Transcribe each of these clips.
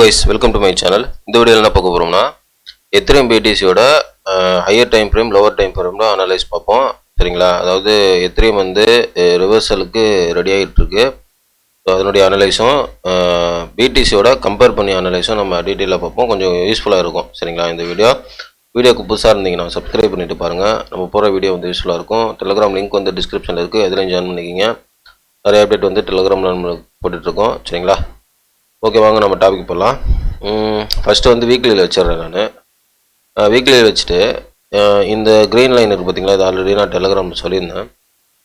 guys, welcome to my channel. இந்த வீடியோல என்ன பார்க்க போறோம்னா எத்திரியம் BTCயோட higher time frame lower time ஃப்ரேம்ல அனலைஸ் பார்ப்போம். சரிங்களா? அதாவது எத்திரியம் வந்து ரிவர்சலுக்கு ரெடி ஆயிட்டு இருக்கு. அதனுடைய அனலைஸும் BTCயோட கம்பேர் பண்ணி அனலைஸும் நம்ம டீடைலா பார்ப்போம். கொஞ்சம் யூஸ்ஃபுல்லா இருக்கும். சரிங்களா? இந்த வீடியோக்கு புதுசா இருந்தீங்கன்னா சப்ஸ்கிரைப் பண்ணிட்டு பாருங்க. நம்ம போற வீடியோ வந்து யூஸ்ஃபுல்லா இருக்கும். டெலிகிராம் லிங்க் வந்து டிஸ்கிரிப்ஷன்ல இருக்கு. அதிலயும் ஜாயின் பண்ணிக்கங்க. நிறைய அப்டேட் வந்து டெலிகிராம்ல போட்டுட்டு இருக்கோம். சரிங்களா? ஓகே, வாங்க நம்ம டாபிக் போகலாம். ஃபஸ்ட்டு வந்து வீக்லியில் வச்சிடுறேன் நான். வீக்லியில் வச்சுட்டு இந்த க்ரீன் லைன் இருக்குது பார்த்தீங்களா, இது ஆல்ரெடி நான் டெலிகிராமில் சொல்லியிருந்தேன்.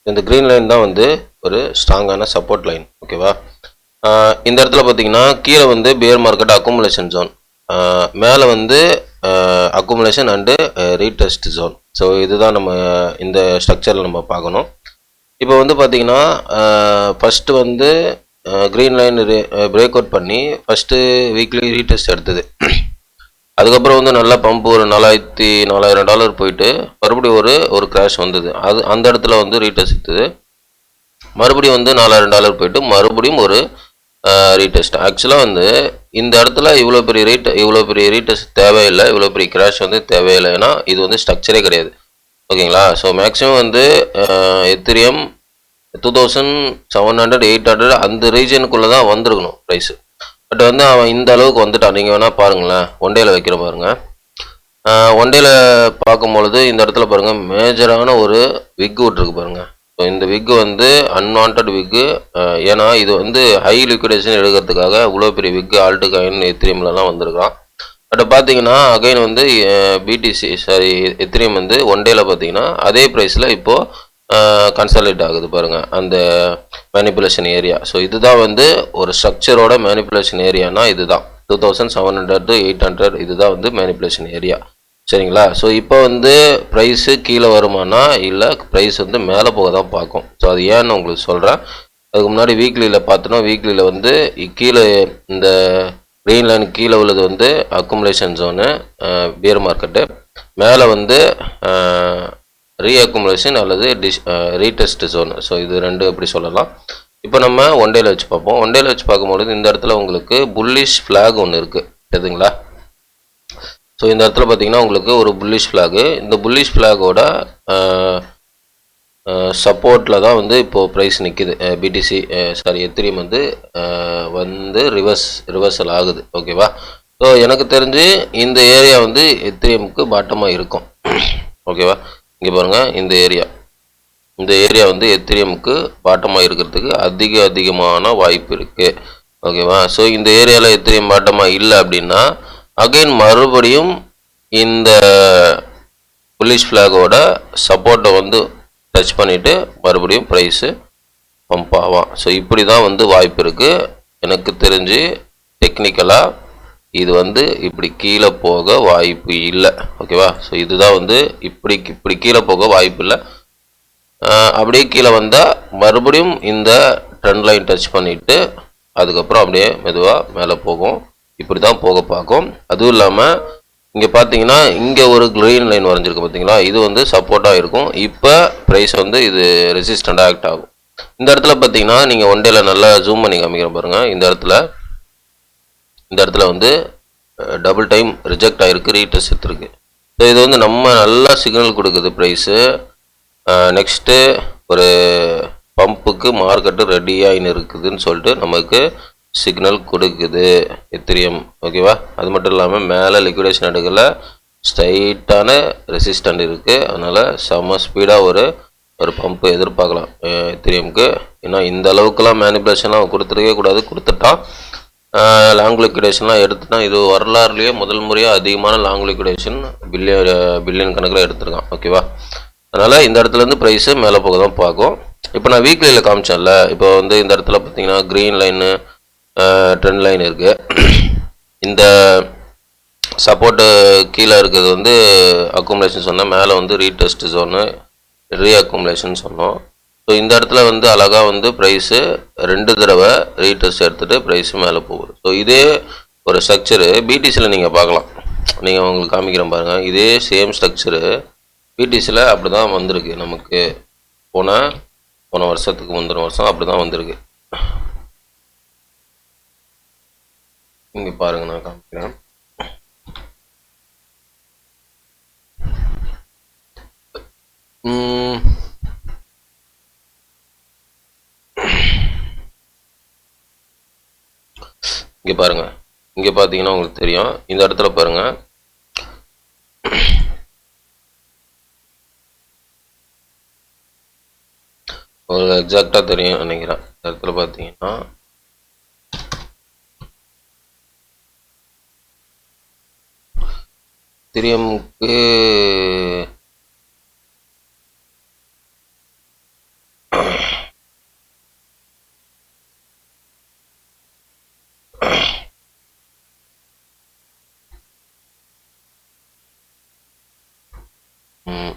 இந்த க்ரீன் லைன் தான் வந்து ஒரு ஸ்ட்ராங்கான சப்போர்ட் லைன். ஓகேவா? இந்த இடத்துல பார்த்தீங்கன்னா கீழே வந்து பியர் மார்க்கெட் அக்குமுலேஷன் ஜோன், மேலே வந்து accumulation and retest zone. So இதுதான் நம்ம இந்த ஸ்ட்ரக்சரில் நம்ம பார்க்கணும். இப்போ வந்து பார்த்தீங்கன்னா ஃபஸ்ட்டு வந்து க்ரீன் லைன் பிரேக் அவுட் பண்ணி ஃபஸ்ட்டு வீக்லி ரீடெஸ்ட் எடுத்தது. அதுக்கப்புறம் வந்து நல்லா பம்ப் ஒரு $4,000 போயிட்டு மறுபடியும் ஒரு கிராஷ் வந்தது. அந்த இடத்துல வந்து ரீடெஸ்ட் எடுத்தது. மறுபடியும் வந்து $4,000 போயிட்டு மறுபடியும் ஒரு ரீடெஸ்ட். ஆக்சுவலாக வந்து இந்த இடத்துல இவ்வளோ பெரிய ரீடெஸ்ட் தேவையில்லை, இவ்வளோ பெரிய கிராஷ் வந்து தேவையில்லை. ஏன்னா இது வந்து ஸ்ட்ரக்சரே கிடையாது. ஓகேங்களா? ஸோ மேக்ஸிமம் வந்து எத்திரியம் 2700 800 அந்த ரீஜனுக்குள்ளே தான் வந்திருக்கணும் ப்ரைஸு. பட் வந்து அவன் இந்த அளவுக்கு வந்துட்டான். நீங்கள் வேணால் பாருங்களேன், ஒன் டேல வைக்கிற பாருங்கள். ஒன் டேல பார்க்கும்பொழுது இந்த இடத்துல பாருங்கள், மேஜரான ஒரு விக்கு விட்டுருக்கு பாருங்கள். ஸோ இந்த விக்கு வந்து அன்வான்ட் விக்கு. ஏன்னா இது வந்து ஹை லிக்விடேஷன் எடுக்கிறதுக்காக இவ்வளோ பெரிய விக்கு ஆல்ட்டு காயின் எத்திரியம்லலாம் வந்திருக்கான். பட் பார்த்தீங்கன்னா அகைன் வந்து எத்திரியம் வந்து ஒன் டேல பார்த்தீங்கன்னா அதே ப்ரைஸில் இப்போது கன்சாலிடேட் ஆகுது பாருங்கள், அந்த மேனிப்புலேஷன் ஏரியா. ஸோ இதுதான் வந்து ஒரு ஸ்ட்ரக்சரோட மேனிப்புலேஷன் ஏரியானா இதுதான் 2700 to 800. இதுதான் வந்து மேனிப்புலேஷன் ஏரியா. சரிங்களா? ஸோ இப்போ வந்து ப்ரைஸு கீழே வருமானா இல்லை ப்ரைஸ் வந்து மேலே போக தான் பார்க்கும். ஸோ அது ஏன்னு உங்களுக்கு சொல்கிறேன். அதுக்கு முன்னாடி வீக்லியில் பார்த்தோன்னா வீக்லியில் வந்து கீழே இந்த க்ரீன் லைன் கீழே உள்ளது வந்து அக்குமுலேஷன் ஜோனு பியர் மார்க்கெட்டு, மேலே வந்து ரீஅக்குமுலேஷன் அல்லது ரீடெஸ்ட் ஜோன். ஸோ இது ரெண்டு எப்படி சொல்லலாம். இப்போ நம்ம ஒன் டேல வச்சு பார்ப்போம். ஒன் டேல வச்சு பார்க்கும்பொழுது இந்த இடத்துல உங்களுக்கு புல்லிஷ் ஃப்ளாக் ஒன்று இருக்குது, தெரியுதுங்களா? ஸோ இந்த இடத்துல பார்த்தீங்கன்னா உங்களுக்கு ஒரு புல்லிஷ் ஃப்ளாகு. இந்த புல்லிஷ் ஃப்ளாகோட சப்போர்ட்டில் தான் வந்து இப்போது ப்ரைஸ் நிற்கிது. எத்திரியம் வந்து ரிவர்சல் ஆகுது. ஓகேவா? ஸோ எனக்கு தெரிஞ்சு இந்த ஏரியா வந்து எத்திரியமுக்கு பாட்டமாக இருக்கும். ஓகேவா? இங்கே பாருங்கள், இந்த ஏரியா வந்து எத்திரியமுக்கு பாட்டமாக இருக்கிறதுக்கு அதிகமான வாய்ப்பு இருக்குது. ஓகேவா? ஸோ இந்த ஏரியாவில் எத்திரியம் பாட்டமாக இல்லை அப்படின்னா அகைன் மறுபடியும் இந்த புல்லிஷ் ஃப்ளாகோட சப்போர்ட்டை வந்து டச் பண்ணிவிட்டு மறுபடியும் ப்ரைஸு பம்ப் ஆகும். ஸோ இப்படி தான் வந்து வாய்ப்பு இருக்குது. எனக்கு தெரிஞ்சு டெக்னிக்கலாக இது வந்து இப்படி கீழே போக வாய்ப்பு இல்லை. ஓகேவா? ஸோ இதுதான் வந்து இப்படி கீழே போக வாய்ப்பு இல்லை. அப்படியே கீழே வந்தால் மறுபடியும் இந்த ட்ரெண்ட் லைன் டச் பண்ணிவிட்டு அதுக்கப்புறம் அப்படியே மெதுவாக மேலே போகும். இப்படி தான் போக பார்க்கும். அதுவும் இல்லாமல் இங்கே பார்த்தீங்கன்னா இங்கே ஒரு க்ரீன் லைன் வரைஞ்சிருக்கு பார்த்தீங்களா, இது வந்து சப்போர்ட்டாக இருக்கும். இப்போ ப்ரைஸ் வந்து இது ரெசிஸ்டண்டாக ஆக்ட் ஆகும். இந்த இடத்துல பார்த்தீங்கன்னா நீங்கள் ஒன் டேல நல்லா ஜூம் பண்ணி காமிக்கிறேன் பாருங்கள். இந்த இடத்துல வந்து டபுள் டைம் ரிஜெக்ட் ஆகிருக்கு, ரீடெஸ்ட் எடுத்துருக்கு. ஸோ இது வந்து நம்ம நல்லா சிக்னல் கொடுக்குது ப்ரைஸு. நெக்ஸ்ட்டு ஒரு பம்புக்கு மார்க்கெட்டு ரெடியாகின்னு இருக்குதுன்னு சொல்லிட்டு நமக்கு சிக்னல் கொடுக்குது எத்திரியம். ஓகேவா? அது மட்டும் இல்லாமல் மேலே லிக்விடேஷன் எடுக்கல, ஸ்ட்ரைட்டான ரெசிஸ்டன்ட் இருக்குது. அதனால் செம்ம ஸ்பீடாக ஒரு பம்பு எதிர்பார்க்கலாம் எத்திரியமுக்கு. ஏன்னா இந்த அளவுக்குலாம் மேனிப்புலேஷன்லாம் கொடுத்துருக்கவே கூடாது, கொடுத்துட்டான். லாங் லிக்விடேஷன்லாம் எடுத்துட்டான். இது வரலாறுலேயே முதல் முறையாக அதிகமான லாங் லிக்விடேஷன் பில்லியன் கணக்கில் எடுத்துருக்கான். ஓகேவா? அதனால் இந்த இடத்துலேருந்து ப்ரைஸு மேலே போக தான் பார்க்கும். இப்போ நான் வீக்லியில் காமிச்சேன்ல, இப்போ வந்து இந்த இடத்துல பார்த்தீங்கன்னா க்ரீன் லைனு ட்ரெண்ட் லைன் இருக்குது. இந்த சப்போர்ட்டு கீழே இருக்கிறது வந்து அக்குமுலேஷன் சொன்னேன், மேலே வந்து ரீடெஸ்ட் ஜோனு ரீஅக்குமுலேஷன் சொன்னோம். ஸோ இந்த இடத்துல வந்து அழகாக வந்து ப்ரைஸு 2 தடவை ரீடெஸ்ட் எடுத்துகிட்டு ப்ரைஸு மேலே போகுது. ஸோ இதே ஒரு ஸ்ட்ரக்சரு பிடிசியில் நீங்கள் பார்க்கலாம். நீங்கள் உங்களுக்கு காமிக்கிறேன் பாருங்கள். இதே சேம் ஸ்ட்ரக்சரு பிடிசியில் அப்படி தான் வந்திருக்கு. நமக்கு போன வருஷத்துக்கு முந்தின வருஷம் அப்படி தான் வந்திருக்கு. இங்கே பாருங்க, நான் காமிக்கிறேன். இங்கே பாருங்க, இங்கே பார்த்தீங்கன்னா உங்களுக்கு தெரியும். இந்த இடத்துல பாருங்க, உங்களுக்கு எக்ஸாக்டாக தெரியும் நினைக்கிறேன். இந்த இடத்துல பார்த்தீங்கன்னா எத்திரியமுக்கு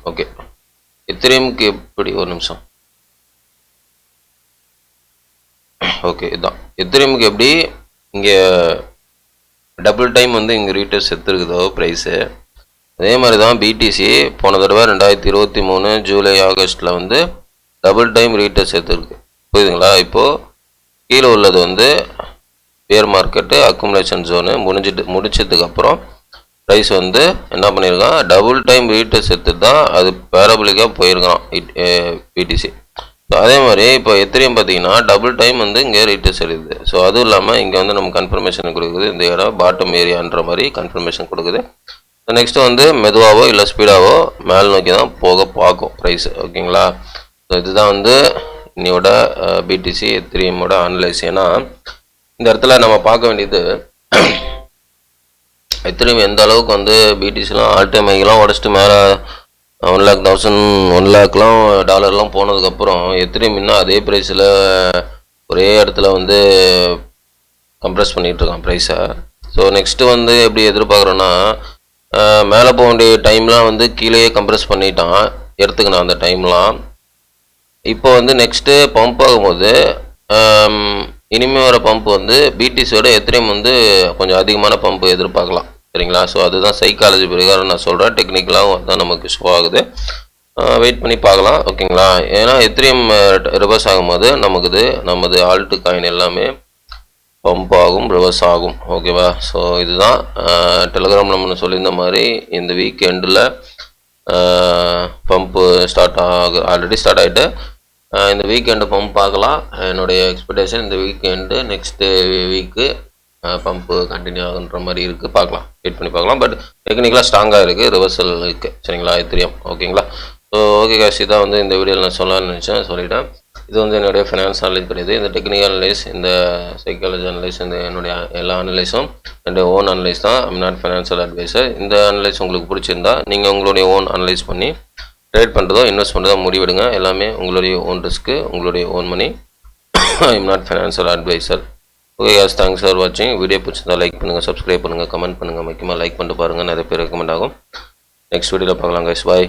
ஓகே, எத்திரியமுக்கு எப்படி, ஒரு நிமிஷம். ஓகே, இதுதான் எத்திரியமுக்கு எப்படி இங்கே டபுள் டைம் வந்து இங்கே ரீட்டர்ஸ் எடுத்துருக்குதோ ப்ரைஸு, அதே மாதிரி தான் பிடிசி போன தடவை 2023 ஜூலை ஆகஸ்ட்டில் வந்து டபுள் டைம் ரீட்டர்ஸ் எடுத்துருக்கு. புரியுதுங்களா? இப்போது கீழே உள்ளது வந்து பேர் மார்க்கெட்டு அக்குமுலேஷன் ஜோனு முடிச்சதுக்கப்புறம் ப்ரைஸ் வந்து என்ன பண்ணியிருக்கான், டபுள் டைம் ரீட்டர்ஸ் எடுத்து தான் அது பேரபலிக்காக போயிருக்கான் பிடிசி. ஸோ அதே மாதிரி இப்போ எத்திரியம் பார்த்தீங்கன்னா டபுள் டைம் வந்து இங்கே ரீட்டர்ஸ் எடுக்குது. ஸோ அதுவும் இல்லாமல் இங்கே வந்து நம்ம கன்ஃபர்மேஷன் கொடுக்குது, இந்த இடம் பாட்டம் ஏரியான்ற மாதிரி கன்ஃபர்மேஷன் கொடுக்குது. நெக்ஸ்ட்டு வந்து மெதுவாகவோ இல்லை ஸ்பீடாகவோ மேல் நோக்கி தான் போக பார்க்கும் ப்ரைஸ். ஓகேங்களா? ஸோ இதுதான் வந்து இன்னையோட பிடிசி எத்திரியமோட அனலைஸ். ஏன்னா இந்த இடத்துல நம்ம பார்க்க வேண்டியது எத்திரியம் எந்த அளவுக்கு வந்து பிடிசிலாம் ஆல் டைம் ஹைலாம் உடச்சிட்டு மேலே 1 லேக்லாம் டாலர்லாம் போனதுக்கப்புறம் எத்திரியம் இன்னும் அதே ப்ரைஸில் ஒரே இடத்துல வந்து கம்ப்ரெஸ் பண்ணிகிட்டு இருக்கான் ப்ரைஸை. ஸோ நெக்ஸ்ட்டு வந்து எப்படி எதிர்பார்க்குறோன்னா, மேலே போக வேண்டிய டைம்லாம் வந்து கீழேயே கம்ப்ரெஸ் பண்ணிட்டான், எடுத்துக்கணும் அந்த டைம்லாம். இப்போ வந்து நெக்ஸ்ட்டு பம்ப் ஆகும்போது இனிமேல் வர பம்ப் வந்து பிடிசியோட எத்திரியம் வந்து கொஞ்சம் அதிகமான பம்ப் எதிர்பார்க்கலாம். சரிங்களா? ஸோ அதுதான் சைக்காலஜி பிரகாரம் நான் சொல்கிறேன். டெக்னிக்கலாக தான் நமக்கு ஷோ ஆகுது. வெயிட் பண்ணி பார்க்கலாம். ஓகேங்களா? ஏன்னா எத்திரியம் ரிவர்ஸ் ஆகும்போது நமது ஆல்ட்டு காயின் எல்லாமே பம்ப் ஆகும், ரிவர்ஸ் ஆகும். ஓகேவா? ஸோ இதுதான் டெலிகிராம் நம்ம சொல்லியிருந்த மாதிரி இந்த வீக் எண்டில் பம்ப்பு ஆல்ரெடி ஸ்டார்ட் ஆகிட்டு இந்த வீக்கெண்டு பம்ப் பார்க்கலாம். என்னுடைய எக்ஸ்பெக்டேஷன் இந்த weekend next week pump continue ஆகுன்ற மாதிரி இருக்குது. பார்க்கலாம், வெயிட் பண்ணி பார்க்கலாம். பட் டெக்னிக்கலாக ஸ்ட்ராங்காக இருக்குது, ரிவர்சல் இருக்குது. சரிங்களா? தெரியும். ஓகேங்களா? ஸோ ஓகே காஷ், இதான் வந்து இந்த வீடியோவில் நான் சொல்லலாம்னு நினச்சேன், சொல்லிட்டேன். இது வந்து என்னுடைய ஃபினான்ஸ் அனலைஸ் கிடையாது. இந்த டெக்னிக்கல் அனலைஸ், இந்த சைக்காலஜி அனலைஸ், இந்த என்னுடைய எல்லா அனலைஸும் என்னுடைய ஓன் அனலைஸ் தான். I'm not financial advisor. இந்த அனலைஸ் உங்களுக்கு பிடிச்சிருந்தா நீங்கள் உங்களுடைய ஓன் அனலைஸ் பண்ணி ட்ரேட் பண்ணுறதோ இன்வெஸ்ட் பண்ணுறதோ முடிவெடுங்க. எல்லாமே உங்களுடைய ஓன் ரிஸ்க்கு, உங்களுடைய own money. I'm not financial advisor. Okay காஷ், தேங்க்ஸ் ஃபார் வாட்சிங். வீடியோ பிடிச்சிருந்தா லைக் பண்ணுங்கள், சப்ஸ்கிரைப் பண்ணுங்கள், கமெண்ட் பண்ணுங்கள். முக்கியமாக லைக் பண்ணிட்டு பாருங்கள், நிறைய பேர் ரெக்கமெண்ட் ஆகும். நெக்ஸ்ட் வீடியோவில் பார்க்கலாம் காஷ். பாய்.